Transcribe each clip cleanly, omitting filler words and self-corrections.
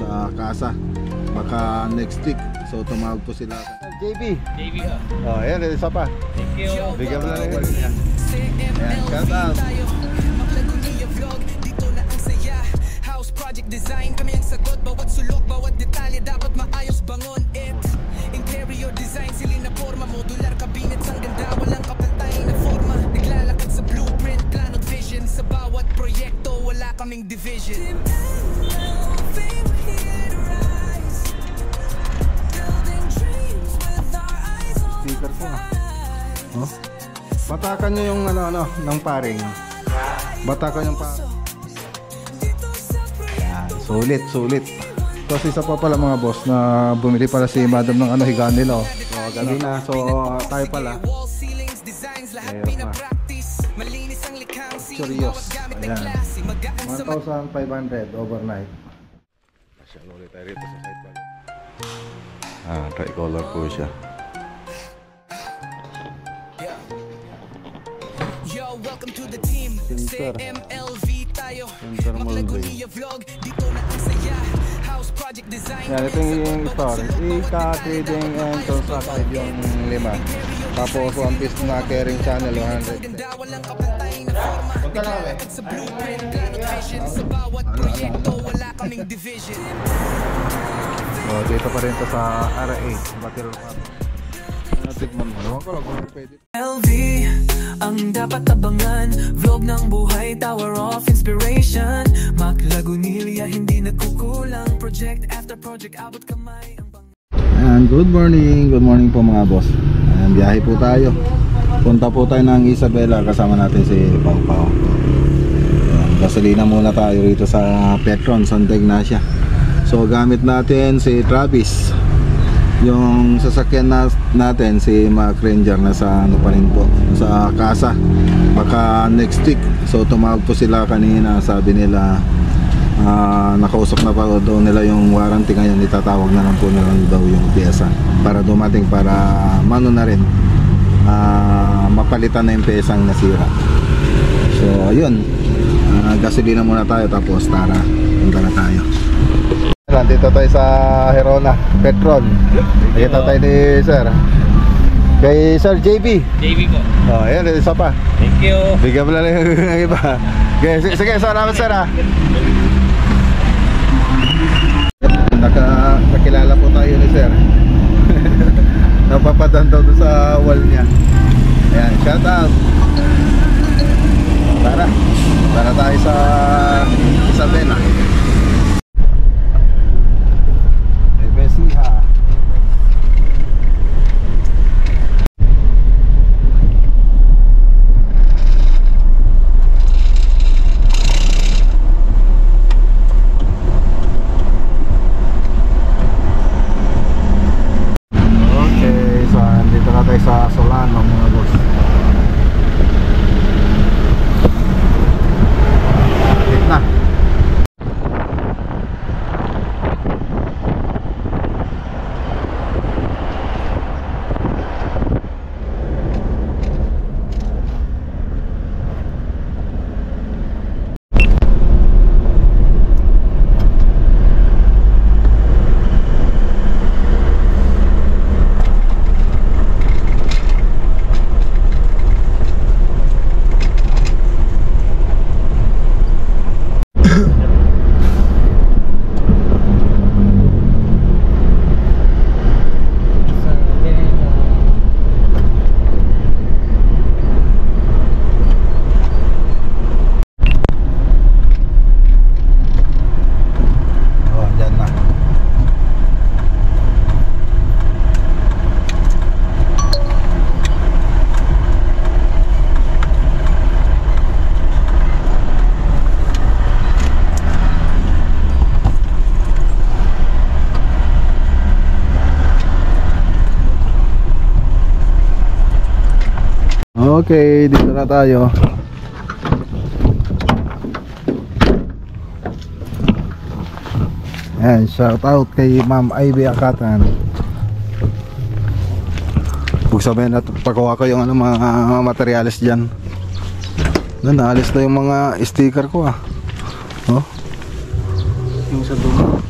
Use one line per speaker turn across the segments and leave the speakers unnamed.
sa kasa. Baka next week. So tumawag po sila. JB ka. Oh, ayan, isa pa.
Thank you.
Bigyan mo na rin niya. Ayan, shout out.
House project design, kami ang sagot. Bawat sulok, bawat detalye dapat maayos bangon it. Interior design, siling na forma. Modular cabinets, ang ganda, walang kapantay na forma. Naglalakad sa blueprint, plano't vision. Sa bawat proyekto, wala kaming division.
Speaker po. Oh. Batakan nyo yung ano ng paring. Batakan yung paring. Sulit. Tapos isa pa pala mga boss na bumili pala si madam ng higaan nila. So gabi na. So tayo pala. Ayun pa. Curious. Ayan. 1,500 overnight. Masyalo ulit tayo rito sa site pala. Tricolor po siya.
Welcome to the team. CMLV tayo. Maglaguni vlog dito na ang saya. House project design.
Yan, ito yung store. Ika-trading and constructed yung 5. Tapos One Piece na carrying channel 100. Punta na kami.
Sa blueprint, plano't vision. Sa bawat proyekto, wala kaming division.
So dito pa rin to sa RA Batirol Park. Tignan mo. Ewan ko lang kung pwede.
LV ang dapat abangan. Vlog ng buhay, tower of inspiration. Maklagunilya, hindi nagkukulang. Project after project, abot kamay.
And good morning po mga boss. Ayan, biyahe po tayo. Punta po tayo ng Isabela. Kasama natin si Pau Pau. Ayan, gasolina muna tayo rito sa Petron, Santa Ignacia. So gamit natin si Travis. Yung sasakyan natin si Mac Ranger na sa pa rin po, sa kasa. Baka next week. So tumawag po sila kanina, sabi nila nakausap na pa daw nila yung warranty. Ngayon itatawag na lang po nila daw yung pyesa para dumating, para mano na rin mapalitan na yung pyesang nasira. So ayun, gasolina muna tayo, tapos tara, punta na tayo. Nandito tayo sa Herona Petrol. Nakita tayo ni Sir. Kay Sir JB po. Oh, ayan, isa pa.
Thank you.
Bigyan mo lang yung iba. Okay, sige, salamat Sir ha. Nakilala po tayo ni Sir. Napapadan daw sa wall niya. Ayan, shout out. Tara tayo sa Isabela. Besiha. Okay, so dito na tayo sa Solano mga boss. Na. Okay, dito na tayo. Ayan, shout out kay Ma'am Ivy Akatan. Huwag sabihin na pagkuha ko yung mga materials dyan. Naalis na yung mga sticker ko Oh. Yung sa dulo.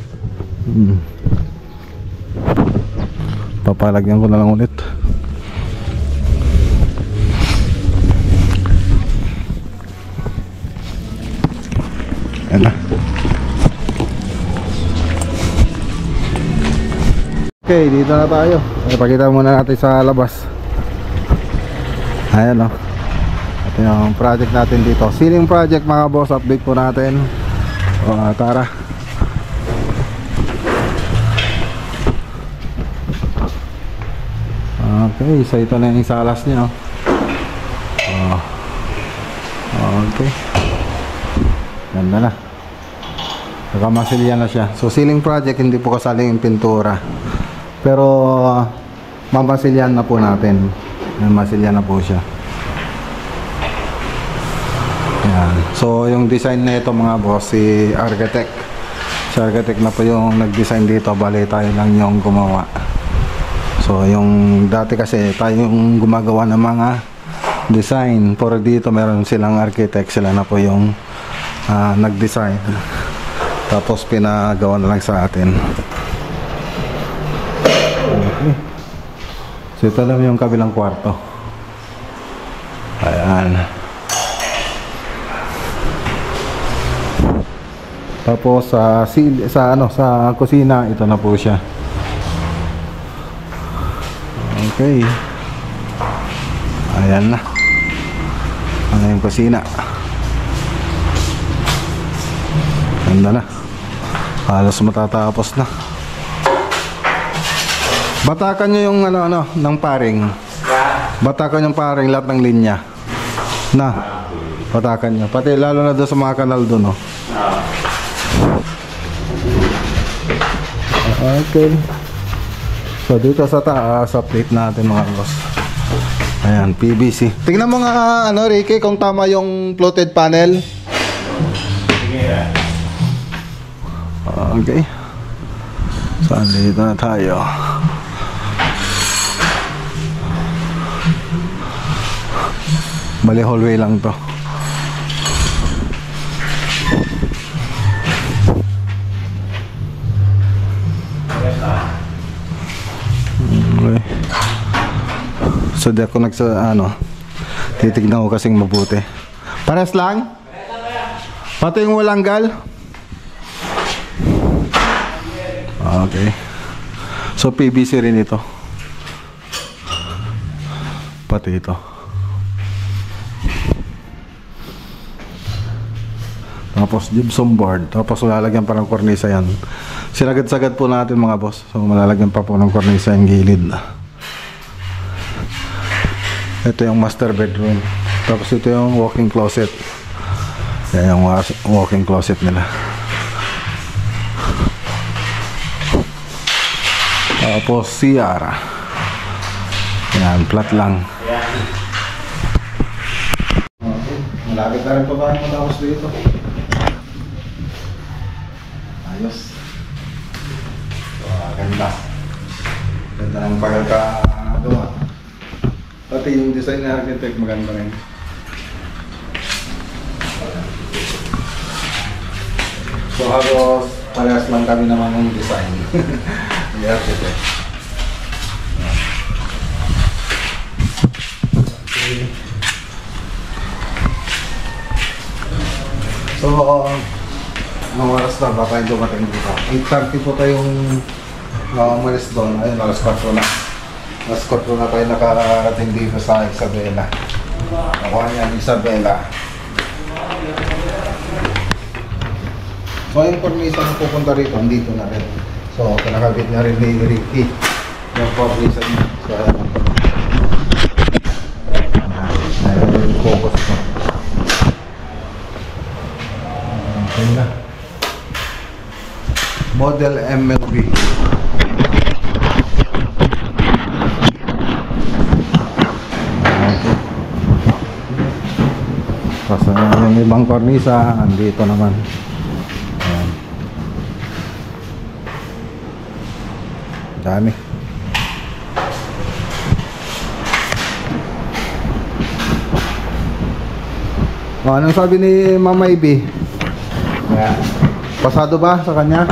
Papalagyan ko na lang ulit. Ayan na. Okay, dito na tayo. Ipakita muna natin sa labas. Ayan o. Ito yung project natin dito. Ceiling project mga boss. Update po natin. O, tara. Okay, so ito na yung salas niya. Okay. Ganda na. Nakamasilya na siya. So ceiling project, hindi po kasali yung pintura. Pero mamasilyan na po natin. Mamasilyan na po siya. Ayan. So yung design na ito mga boss, si architect. Si architect na po yung nag-design dito. Bali tayo lang yung gumawa. So yung dati kasi tayo yung gumagawa ng mga design. Pero dito meron silang architect. Sila na po yung nag-design. Tapos pinagawa na lang sa atin. Okay. So ito lang yung kabilang kwarto. Ayan. Tapos sa kusina, ito na po siya. Okay. Ayan na. Ano yung kusina? Ganda na. Halos matatapos na. Batakan nyo yung ng paring. Batakan yung paring lahat ng linya. Na. Batakan nyo. Pati lalo na doon sa mga kanal doon. Okay. So dito sa taas, update natin mga boss. Ayan, PVC. Tingnan mo nga Ricky, kung tama yung floated panel. Okay. So dito na tayo. Bali hallway lang to. Okay. So di ako titignan ko kasing mabuti. Pares lang? Pati yung walang gal? Okay. So PVC rin ito. Pati ito. Tapos gypsum board. Tapos lalagyan pa ng kornisa yan. Sinagad-sagad po natin mga boss. So malalagyan pa po ng kornisa yung gilid. Ito yung master bedroom. Tapos ito yung walk-in closet. Yan yung walk-in closet nila. Tapos CR. Yan, flat lang. Okay. Malapit na rin pa ba yung matapos dito? Ayos. So, ganda. Ganda ng pagkakagawa. Pati yung design na architect maganda rin. So halos parehas lang kami naman ng design. The architect. Okay. So anong oras na ba tayo dumating dito? 8:30 po tayong umalis doon. Ayun, alas 4 na. Alas 4 na tayo nakarating dito sa Isabela. Nakuha niya ang Isabela. So yung kornisa na pupunta rito, dito na rin. So kinakabit na rin ni Ricky yung kornisa niya. So ayun yung focus ko. Okay na. Model MLB. Kasi yung ibang kornisa, andito naman. Ayan. Dami. Anong sabi ni Mama Ibi? Pasado ba sa kanya?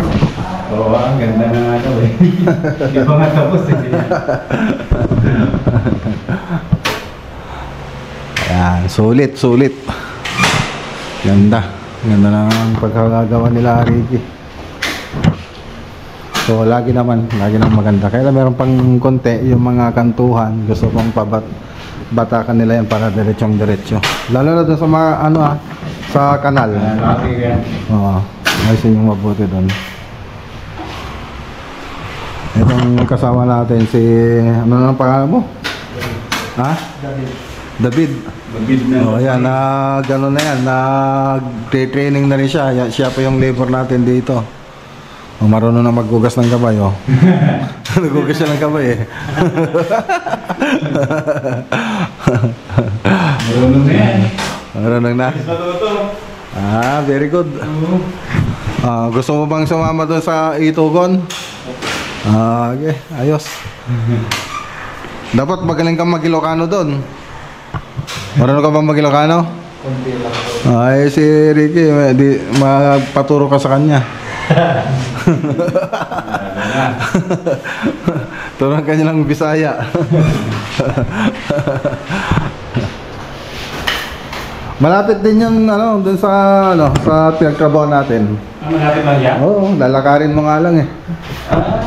Oo, ang ganda na nga daw eh. Hindi pa nga tapos eh.
Ayan, sulit. Ganda ng pagkakagawa nila, Ricky. So lagi naman maganda. Kaya meron pang konti yung mga kantuhan, gusto kong batakan nila yan para diretso. Lalo na doon sa mga sa kanal. Oo, ayusin yung mabuti doon. Itong kasama natin si ano nang pangalan mo? Ha? David. Oh, yan, gano'n na yan, nag-training na rin siya. Siya pa yung labor natin dito. Oh, marunong na maghugas ng kamay, oh. Naghugas siya ng kamay, eh.
Marunong na yan.
Marunong na. Very good. Gusto mo bang sumama doon sa Itugon? Okay, ayos. Dapat magaling kang mag-Ilocano doon. Marunong ka bang mag-Ilocano?
Kunti lang.
Ay, si Ricky, magpaturo ka sa kanya. Turuan ka niya ng Bisaya. Malapit din yung doon sa sa pinagtrabaho natin.
Malapit lang yan?
Oo, lalakarin mo nga lang eh.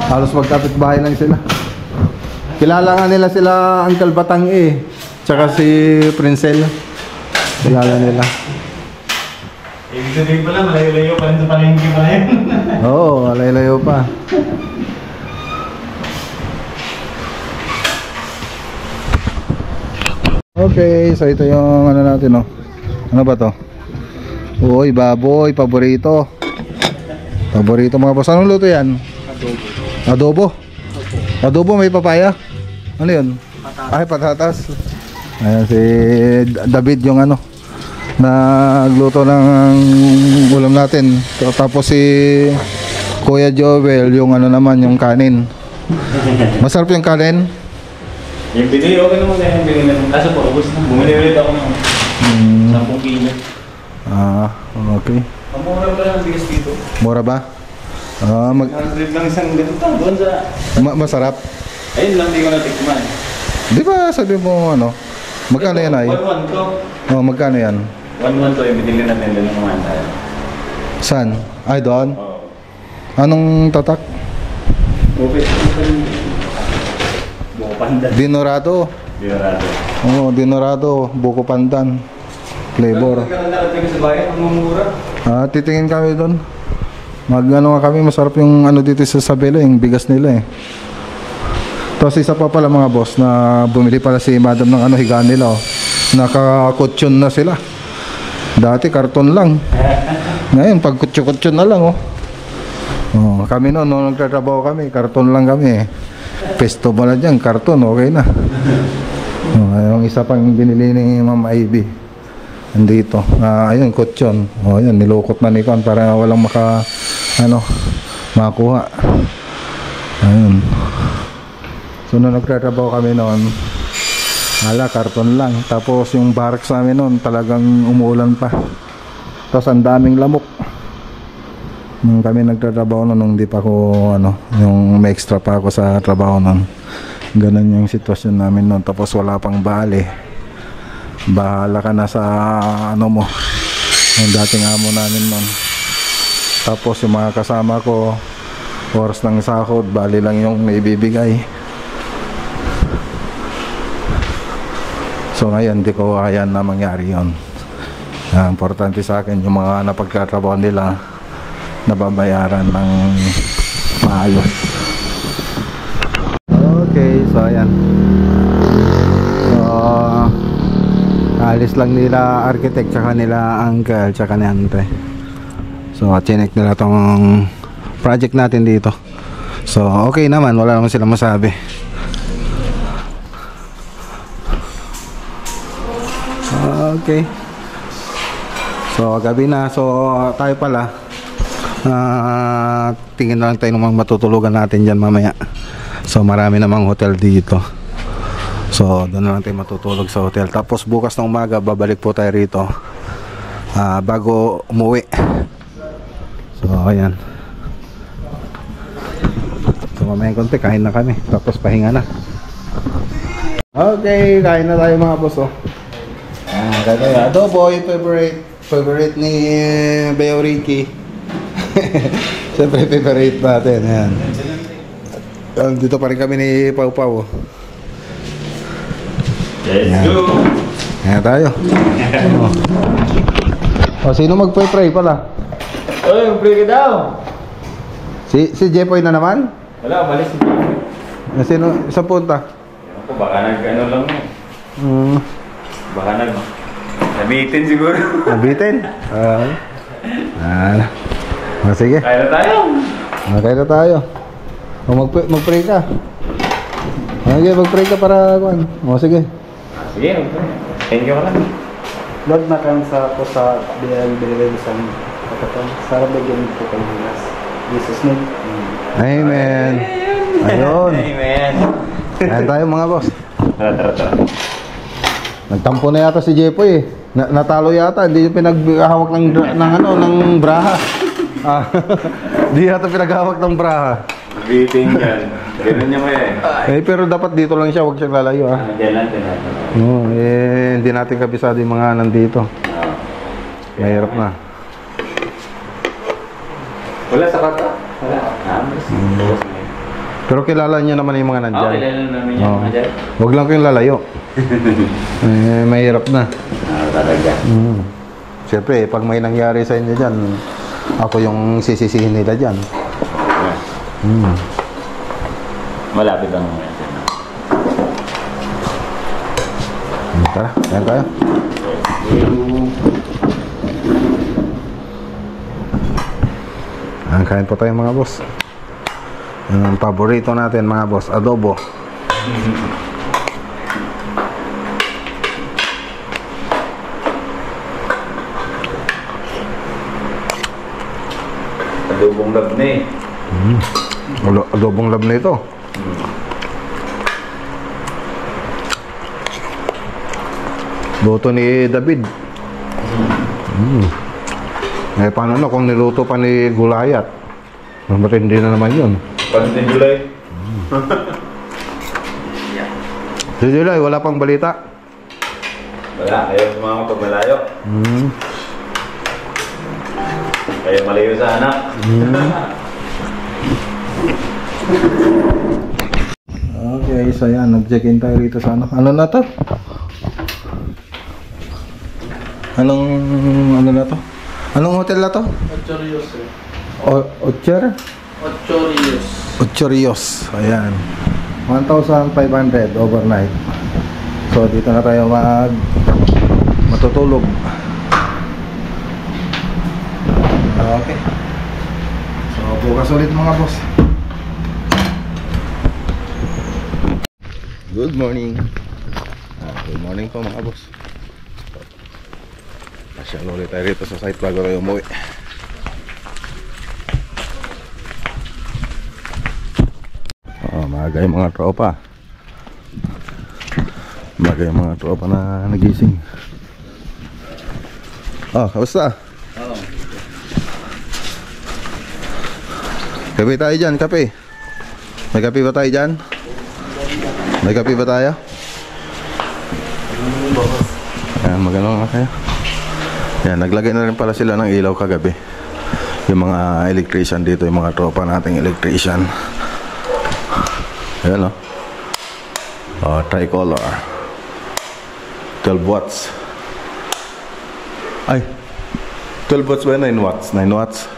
Halos magkapit bahay lang sila. Kilala nga nila sila Uncle Batang tsaka si Princel. Kilala nila.
Ibig sabihin pala, malayo-layo pa rin sa palengke pa rin.
Oo, malayo pa. Okay, so ito yung natin, Ano ba to? Uy, baboy, paborito. Paborito mga boss. Anong luto yan? Adobo. Adobo may papaya? Ano yun? Ay, patatas. Ayan si David yung nagluto ng ulam natin. Tapos si Kuya Joel yung naman yung kanin. Masarap yung kanin.
Yung binili, okay naman yung binili natin. Kaso po, ubos na. Bumili ulit ako ng 10 kilo.
Okay.
Ang mura pala ng bigas dito.
Mura ba?
100 lang isang ganito. Doon sa...
Masarap.
Ayun lang, di ko natikman.
Di ba sabi mo magkano yan ay?
1-1 to.
Oh, magkano yan?
1-1 to, yung binili natin doon ng kumanta.
Saan? Ay, doon?
Oo.
Anong tatak?
Okay. Buko pandan.
Dinorado.
Dinorado.
Oo, Dinorado, buko pandan. Flavor.
Nagkakalating ka sa bayan, ang mumura.
Titingin kami doon. Kami, masarap yung dito sa Isabela, yung bigas nila eh. Tapos isa pa pala mga boss na bumili pala si madam ng higaan nila, nakakutsyon na sila. Dati karton lang. Ngayon pag kutsyon na lang kami noon nagtatrabaho kami, karton lang kami eh. Pesto mo na dyan, karton, okay na. Yung isa pang binili ni Ma'am Ivy andito, ayun, kutsyon. Ayun, nilukot na ni Kon para walang makakuha. Ayun. So nung nagtatrabaho kami noon, karton lang. Tapos yung barracks namin noon talagang umuulan pa. Tapos ang daming lamok. Nung kami nagtatrabaho noon, nung di pa ako yung may extra pa ako sa trabaho noon. Ganun yung sitwasyon namin noon. Tapos wala pang bale. Bahala ka na sa mo. Yung dating amo namin noon. Tapos yung mga kasama ko, oras ng sahod, bali lang yung naibibigay. So ngayon di ko ayan na mangyari yun. Importante sa akin yung mga napagtatrabaho nila nababayaran ng maayos. Okay, so ayan. So alis lang nila architect tsaka nila uncle tsaka ni ante. So chinek nila tong project natin dito. So okay naman, wala naman silang masabi. Okay. So gabi na. So tayo pala tingin na lang tayo ng matutulugan natin dyan mamaya. So marami namang hotel dito. So doon na lang tayo matutulog sa hotel. Tapos bukas ng umaga babalik po tayo rito bago umuwi. So ayan. So mamaya konti, kain na kami. Tapos pahinga na. Okay, kain na tayo mga boss, oh. Kain tayo. Adobo, yung favorite ni Beo Ricky. Siyempre, favorite natin. Ayan. Dito pa rin kami ni Pau Pau, oh.
Let's go!
Ayan tayo. Oh, sino magpray pala?
Oy, mag-pray ka daw!
Si Jepoy na naman?
Wala, umalis si Jepoy.
Sino? Sa punta?
Ako, baka nag-ano lang mo. Baka nabitin siguro.
Nabitin? Sige.
Kaya na tayo.
Kaya na tayo. Mag-pray ka. Okay, mag-pray ka para kuan. Sige.
Sige, mag-pray. Thank you ka lang.
Lord, nakansa ko sa bilin sa kapatid. Sarap bigyan po kayo nas. Jesus name.
Amen. Ayun.
Amen.
Ayan tayo mga boss.
Tara.
Nagtampo na yata si Jepoy, eh. Natalo yata, hindi yung pinaghawak ng braha. Hindi yata pinaghawak ng braha.
Biting yan. Ganun niya mo eh.
Pero dapat dito lang siya, huwag siyang lalayo, ah.
Diyan lang,
No, hindi natin kabisado yung mga nandito. Mahirap na.
Wala sa kata? Wala.
Pero kilala niya naman yung mga nandyan.
Kilala namin yung mga dyan.
Huwag lang kayong lalayo. Mahirap na.
Talaga.
Siyempre, pag may nangyari sa inyo dyan, ako yung sisisihin nila dyan.
Malapit lang naman dyan.
Tara, ayan tayo. Kain po tayo mga boss. Yan ang paborito natin mga boss, adobo.
Adobong labne.
Adobong labne ito. Luto ni David. Paano na kung niluto pa ni Gulayat? Matindi na naman yun.
Pagdating July.
Si July, wala pang balita?
Wala, ayaw sumama pag malayo. Ayaw malayo sa anak.
Okay, so yan, nag-check-in tayo rito sa ano. Ano na to? Ano na to? Anong hotel na to?
Ochorios eh.
Ocher?
Ochorios.
Ochorios. Ayan. 1,500 overnight. So dito na tayo matutulog. Okay. So bukas ulit mga boss. Good morning. Good morning po mga boss. Pasyal ulit tayo rito sa site bago tayo umuwi. Maaga yung mga tropa. Maaga yung mga tropa na nagising. Kamusta? Kape tayo dyan, kape. May kape ba tayo dyan? May kape ba tayo? Ayan, magano nga kayo. Ayan, naglagay na rin pala sila ng ilaw kagabi. Yung mga electrician dito, yung mga tropa nating electrician. Ayan o. Tricolor. 12 watts. Ay, 12 watts ba? 9 watts. 9 watts.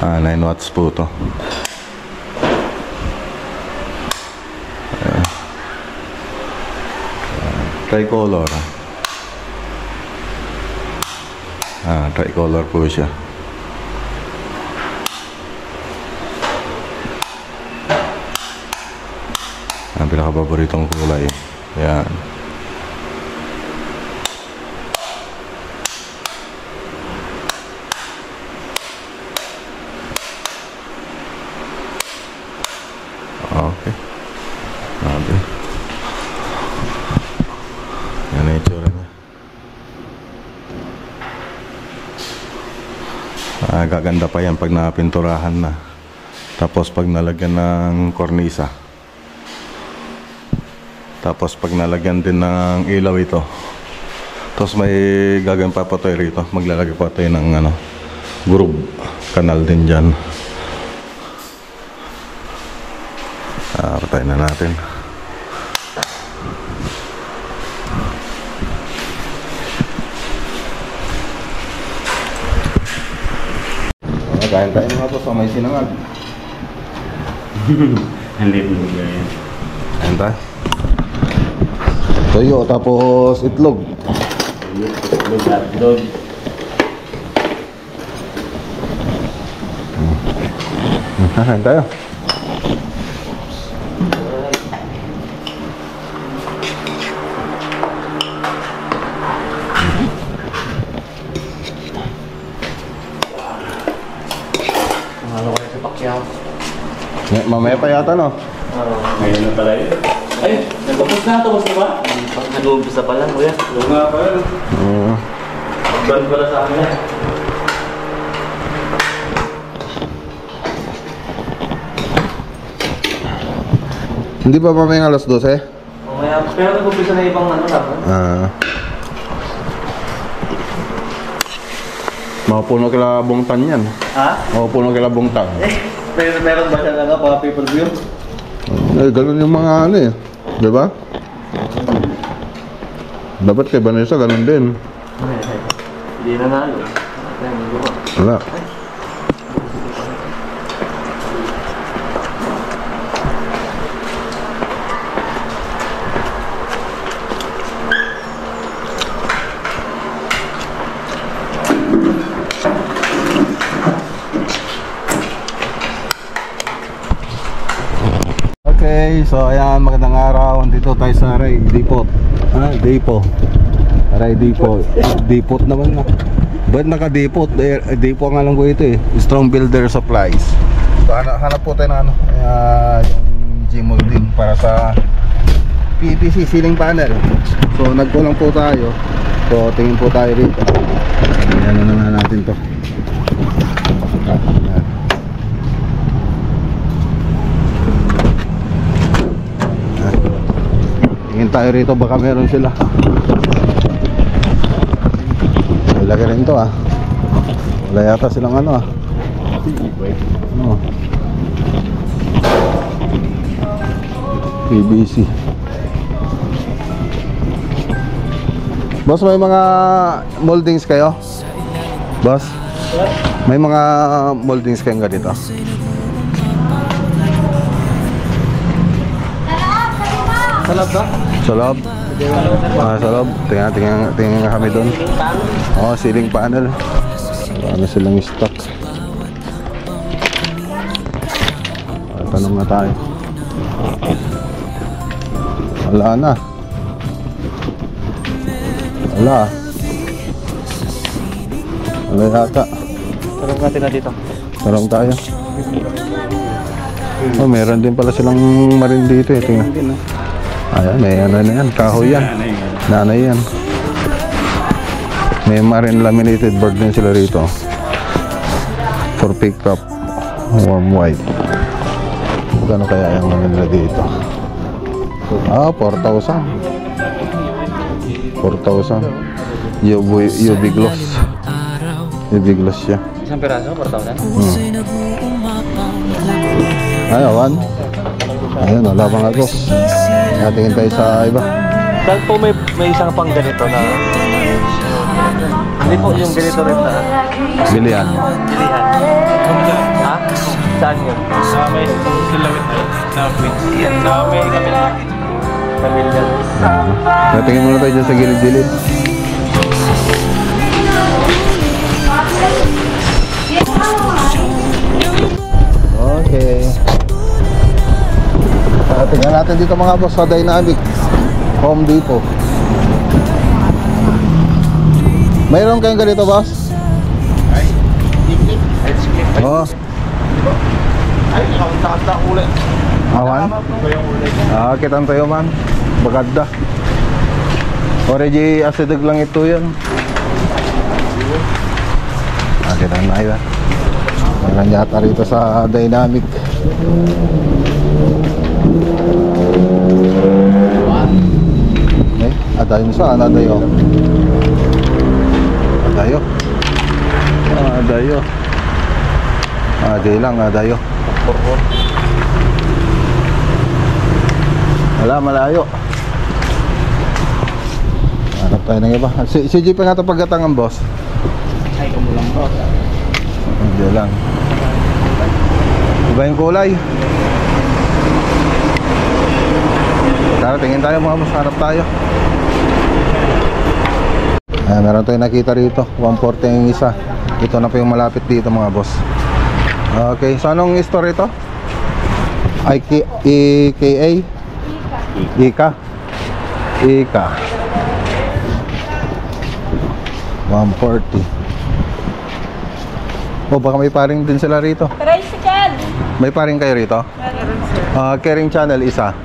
Ah, 9 watts po ito. Tricolor. Ah, tricolor po siya. Ang pinaka-paboritong kulay. Ayan. Okay. Grabe. Yan na yung itsura niya. Gaganda pa yan pag napinturahan na. Tapos pag nalagyan ng kornisa. Tapos pag nalagyan din ng ilaw ito. Tapos may gagawin pa tayo rito. Maglalagay pa tayo ng groove kanal din dyan. Patayin na natin. Kain tayo mga to sa may sinangag.
Hindi mo ganyan.
Kain tayo. Toyo tapos itlog.
Itlog at dog.
Kain tayo. Mamaya pa yata, no?
Ngayon na pala yun. Ay, nagpapos na. Tapos na ba?
Nag-uumpisa pa lang, kuya.
Oo nga pala. Band pala sa akin yan.
Hindi ba mamaya alas 12?
Mamaya, pero nag-uumpisa na ibang laban.
Mapuno kila bungtan yan.
Ha?
Mapuno kila bungtan.
Meron ba siya na pa pay-per-view?
Ganun yung mga di ba? Dapat kay Vanessa ganun din.
Hindi nanalo.
Wala. Okay, so ayan, magandang araw. Dito tayo sa Aray Depot. Depot. Aray Depot. Depot naman na. Ba't naka-depot? Depot nga lang ko ito Strong Builder Supplies. So hanap po tayo na yung G-molding para sa PVC ceiling panel. So nagkulang po tayo. So tingin po tayo rito. Ayan na natin to. Ayan. Tingin tayo rito, baka meron sila. Lagi rin to Wala yata silang PVC. Boss, may mga moldings kayo? Boss? May mga moldings kayong ganito?
Sa loob ba?
Sa loob? Sa loob. Tingnan nga kami doon. Ceiling panel. Ano silang stock. Tanong na tayo. Wala na. Wala yata.
Tarong natin na dito.
Tarong tayo. Meron din pala silang marin dito tingnan. Ayan, may na yan, kahoy yan. Nanay yan. May marine laminated board din sila rito. For pick up, warm white. Magkano kaya yung nila dito? 4,000. 4,000. UV gloss. UV gloss siya.
Isang piraso, 4,000?
Ayawan. Ayun, wala pang agos. Tingin tayo sa iba.
Saan po may isang pang ganito na... Hindi po yung ganito rin na...
Bilihan.
Ha? Saan yun?
May silawit na wins. May kami na.
Pamilya.
Tingin muna tayo dyan sa gilid-gilid. Okay. Tingnan natin dito mga boss sa Dynamic Home Depot. Mayroon kayong ganito, boss? Oo. Awan? Kitang tayo man. Bagada. Origi asidag lang ito yan. Nakita na yun. Meron yata rito sa dynamic. Adayo mo saan? Adayo. Adayo. Adayo. Adayo lang, adayo. Wala, malayo. Hanap tayo ng iba. Si Jeep nga ito pagkatangan, boss.
Ay, kumulang po.
Hindi lang. Iba yung kulay. Tara, tingin tayo mga boss. Hanap tayo. Meron tayong nakita rito. 140 yung isa. Ito na po yung malapit dito mga boss. Okay, so anong store ito? EKA? Ika? Ika 140. Oh, baka may paring din sila rito.
Tricycle!
May paring kayo rito? Caring channel isa.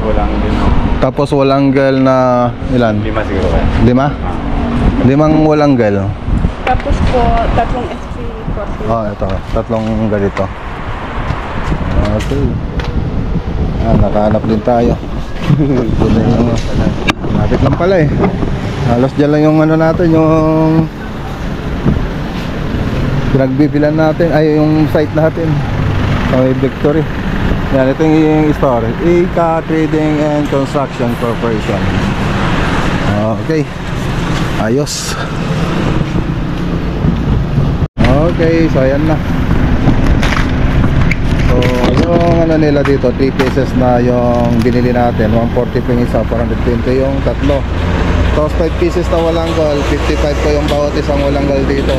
Walang din.
Tapos walang girl na ilan?
5 siguro kaya.
5? 5 walang girl.
Tapos po, 3 SG40.
Oh, ito. 3 ganito. Okay. Nakahanap din tayo. Lapit lang pala eh. Halos dyan lang yung ano natin, yung pinagbibilan natin, ay yung site natin sa may Victory. Yan, ito yung store, Ika Trading and Construction Corporation. Okay, ayos. Okay, so ayan na. So yung ano nila dito, 3 pieces na yung binili natin, 140 po yung isa, 420 yung tatlo. Tapos 5 pieces na walang gold, 55 po yung bawat isang walang gold dito,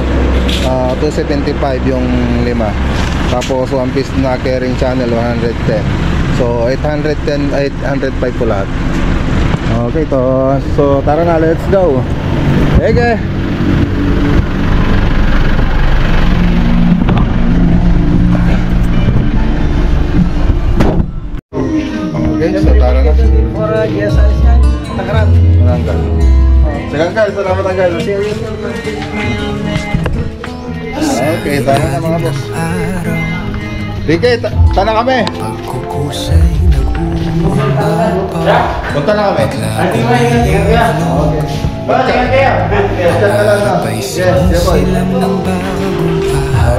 275 yung 5. Tapos 1 piece na carrying channel, 110. So 810, 805 po lahat. Okay to. So tara na, let's go. Ege. Okay, so tara na. Mananggal. Saganggal, salamat anggal. Okay, tara na mga boss. Dike, tana kami. Punta na kami.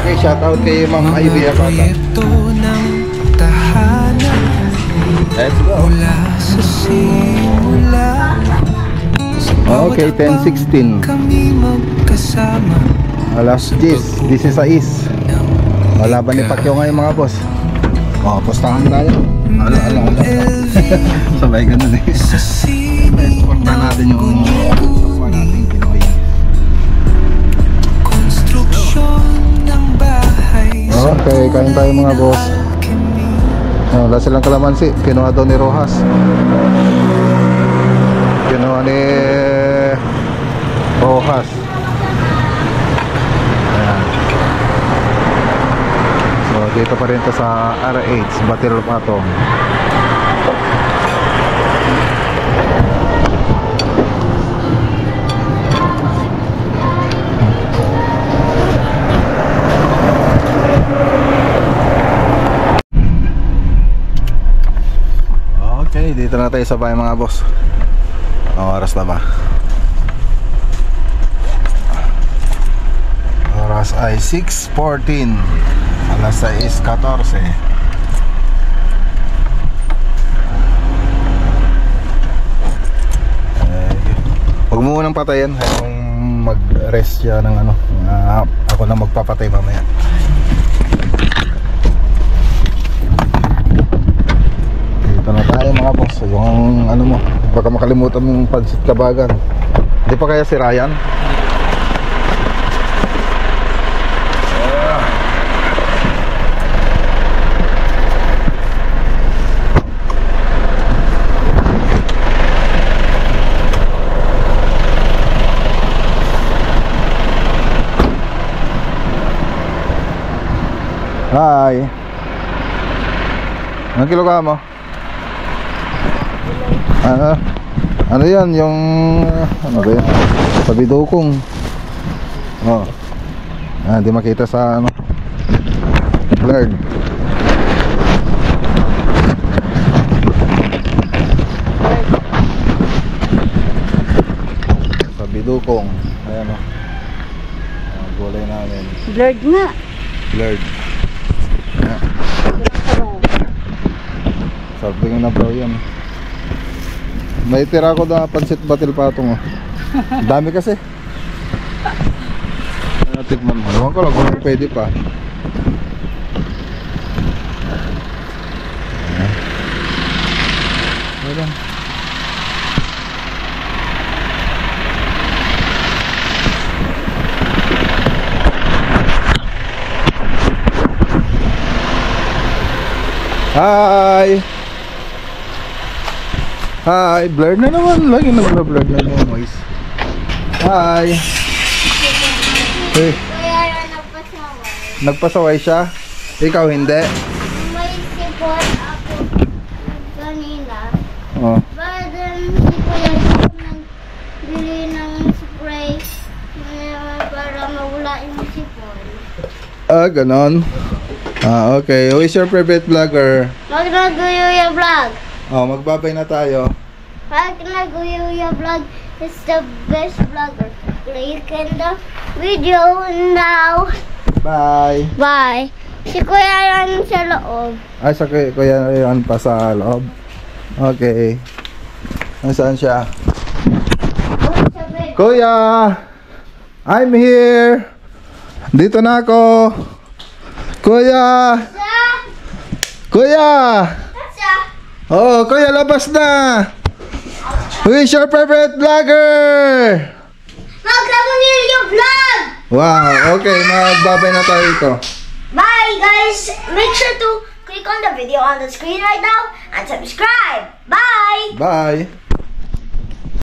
Okay, shout out kay Ma'am Ivy Abata. Let's go. Okay, 10:16. Alas 16. Malaban ni Pacquiao ngayon mga boss. Pustahan tayo. Ala. Sabay ganun eh. Supportan natin yung kapwa natin Pinoy. Okay, kain tayo mga boss. Wala silang kalamansi. Kinuha daw ni Rojas. Kinuha ni Rojas. Ayan. So dito pa rin ito sa RH Battle of Atom. Okay, dito na tayo sa bahay mga boss. Anong oras na ba? Oras ay 6:14. Alas 6:14. Huwag mo munang patayin. Kung mag-rest siya ng ano, ako na magpapatay mamaya. Dito na tayo mga boss. Yung ano mo, baka makalimutan mong pansit kabagan. Hindi pa kaya si Ryan? Hi. Anong kilo ka mo? Ano yan? Yung ano ba yan? Sabidukong. Oh. Di makita sa ano. Blurred. Sa Bidukong. Ayan o. Gulay namin.
Blurred nga.
Blurred. Ayan. Sarap din na bro yan. May tira ko na pansit batil patong oh. Dami kasi. Tikman mo. Ewan ko lang kung pwede pa. Ayan. Hi! Hi! Blurred na naman. Lagi na blurred na yung voice. Hi! Hey.
Kaya yan nagpasaway.
Nagpasaway siya? Ikaw hindi?
May sipon ako kanina.
Oh.
But then, si Kuya Jun nagbili ng spray para mawala yung sipon.
Ganon. Okay. Who is your favorite vlogger?
Magnaguyuya Vlog.
Magbabay na tayo.
Magnaguyuya Vlog is the best vlogger. Click in the video now.
Bye!
Bye. Si Kuya yan sa loob.
Ay, sa kuya yan pa sa loob. Okay. Nasaan siya? Kuya! I'm here! Dito na ako! Kuya! Kuya! Oh, kuya, labas na! Who is your favorite vlogger?
Magnaguyuya Vlog!
Wow, okay, magbabay na tayo ito.
Bye guys! Make sure to click on the video on the screen right now and subscribe. Bye!
Bye!